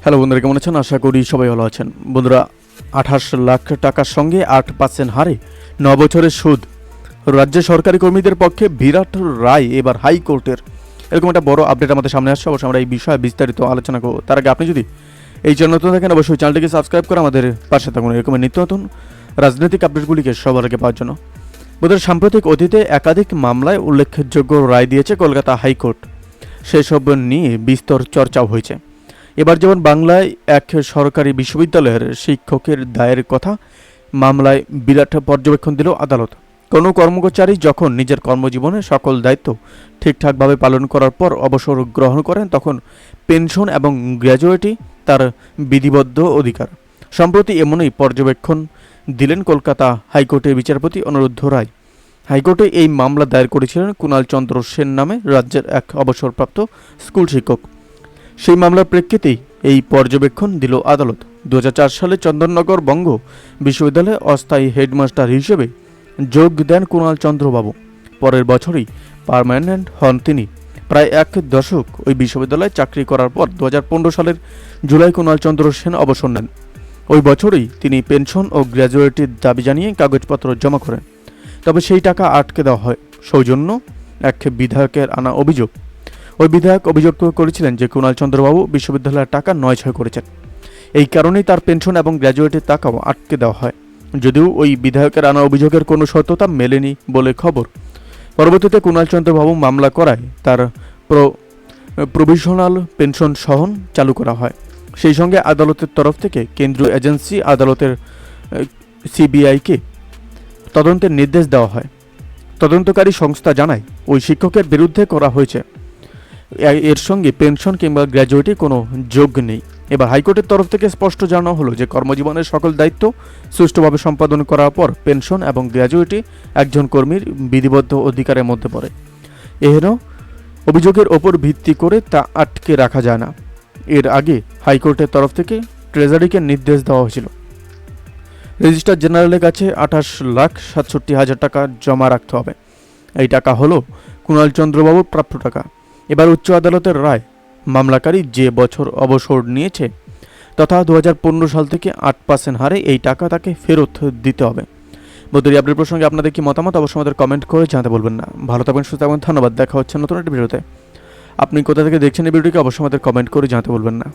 Hello বন্ধুরা, কেমন আছেন? আশা করি সবাই ভালো আছেন। বন্ধুরা, 28 লাখ টাকার সঙ্গে 8% হারে 9 বছরের সুদ। রাজ্য সরকারি কর্মীদের পক্ষে বিরাট রায় এবার হাইকোর্টের। এরকম একটা বড় আপডেট আমাদের সামনে আসছে। অবশ্যই আমরা এই বিষয়ে বিস্তারিত আলোচনা করব। তার আগে আপনি যদি এই চ্যানেল নতুন থাকেন, অবশ্যই চ্যানেলটিকে সাবস্ক্রাইব করে আমাদের পাশে থাকুন এরকম নিত্য নতুন রাজনৈতিক আপডেটগুলিকে সবার আগে পাওয়ার জন্য। বন্ধুরা, সাম্প্রতিক অতীতে একাধিক মামলায় উল্লেখযোগ্য রায় দিয়েছে কলকাতা হাইকোর্ট। সেসব নিয়ে বিস্তর চর্চাও হয়েছে। এবার যেমন বাংলায় এক সরকারি বিশ্ববিদ্যালয়ের শিক্ষকের দায়ের কথা মামলায় বিরাট পর্যবেক্ষণ দিল আদালত। কোনো কর্মচারী যখন নিজের কর্মজীবনে সকল দায়িত্ব ঠিকঠাকভাবে পালন করার পর অবসর গ্রহণ করেন, তখন পেনশন এবং গ্র্যাজুয়েটি তার বিধিবদ্ধ অধিকার। সম্প্রতি এমনই পর্যবেক্ষণ দিলেন কলকাতা হাইকোর্টের বিচারপতি অনিরুদ্ধ রায়। হাইকোর্টে এই মামলা দায়ের করেছিলেন কুণাল চন্দ্র সেন নামে রাজ্যের এক অবসরপ্রাপ্ত স্কুল শিক্ষক। সেই মামলার প্রেক্ষিতেই এই পর্যবেক্ষণ দিল আদালত। 2004 সালে চন্দননগর বঙ্গ বিশ্ববিদ্যালয়ে অস্থায়ী হেডমাস্টার হিসেবে যোগ দেন কুণাল চন্দ্রবাবু। পরের বছরই পার্মানেন্ট হন তিনি। প্রায় এক দশক ওই বিশ্ববিদ্যালয়ে চাকরি করার পর 2015 সালের জুলাই কুণাল চন্দ্র সেন অবসর নেন। ওই বছরই তিনি পেনশন ও গ্র্যাজুয়েটির দাবি জানিয়ে কাগজপত্র জমা করেন। তবে সেই টাকা আটকে দেওয়া হয় সৌজন্য এক বিধায়কের আনা অভিযোগ। ওই বিধায়ক অভিযোগ করেছিলেন যে কুণাল চন্দ্রবাবু বিশ্ববিদ্যালয়ের টাকা নয়ছয় করেছেন। এই কারণেই তার পেনশন এবং গ্র্যাজুয়েটের টাকাও আটকে দেওয়া হয়, যদিও ওই বিধায়কের আনা অভিযোগের কোনো সত্যতা মেলেনি বলে খবর। পরবর্তীতে কুণাল চন্দ্রবাবু মামলা করায় তার প্রভিশনাল পেনশন সহন চালু করা হয়। সেই সঙ্গে আদালতের তরফ থেকে কেন্দ্রীয় এজেন্সি আদালতের সিবিআইকে তদন্তের নির্দেশ দেওয়া হয়। তদন্তকারী সংস্থা জানায় ওই শিক্ষকের বিরুদ্ধে করা হয়েছে এর সঙ্গে পেনশন কিংবা গ্র্যাজুয়েটি কোনো যোগ নেই। এবার হাইকোর্টের তরফ থেকে স্পষ্ট জানানো হলো যে কর্মজীবনের সকল দায়িত্ব সুষ্ঠুভাবে সম্পাদন করার পর পেনশন এবং গ্র্যাজুয়েটি একজন কর্মীর বিধিবদ্ধ অধিকারের মধ্যে পড়ে। এহেন অভিযোগের ওপর ভিত্তি করে তা আটকে রাখা যায় না। এর আগে হাইকোর্টের তরফ থেকে ট্রেজারিকে নির্দেশ দেওয়া হয়েছিল রেজিস্ট্রার জেনারেলের কাছে 28,67,000 টাকা জমা রাখতে হবে। এই টাকা হলো কুণাল চন্দ্রবাবুর প্রাপ্য টাকা। এবার উচ্চ আদালতের রায়, মামলাকারী যে বছর অবসর নিয়েছে তথা 2015 সাল থেকে 8% হারে এই টাকা তাকে ফেরত দিতে হবে। বন্ধুরা, আপডেট প্রসঙ্গে আপনাদের কি মতামত অবশ্যই আমাদের কমেন্ট করে জানাতে বলবেন না। ভালো থাকবেন, সুস্থ থাকবেন, ধন্যবাদ। দেখা হচ্ছে নতুন একটা ভিডিওতে। আপনি কোথা থেকে দেখছেন এই ভিডিওটিকে অবশ্যই আমাদের কমেন্ট করে জানাতে বলবেন না।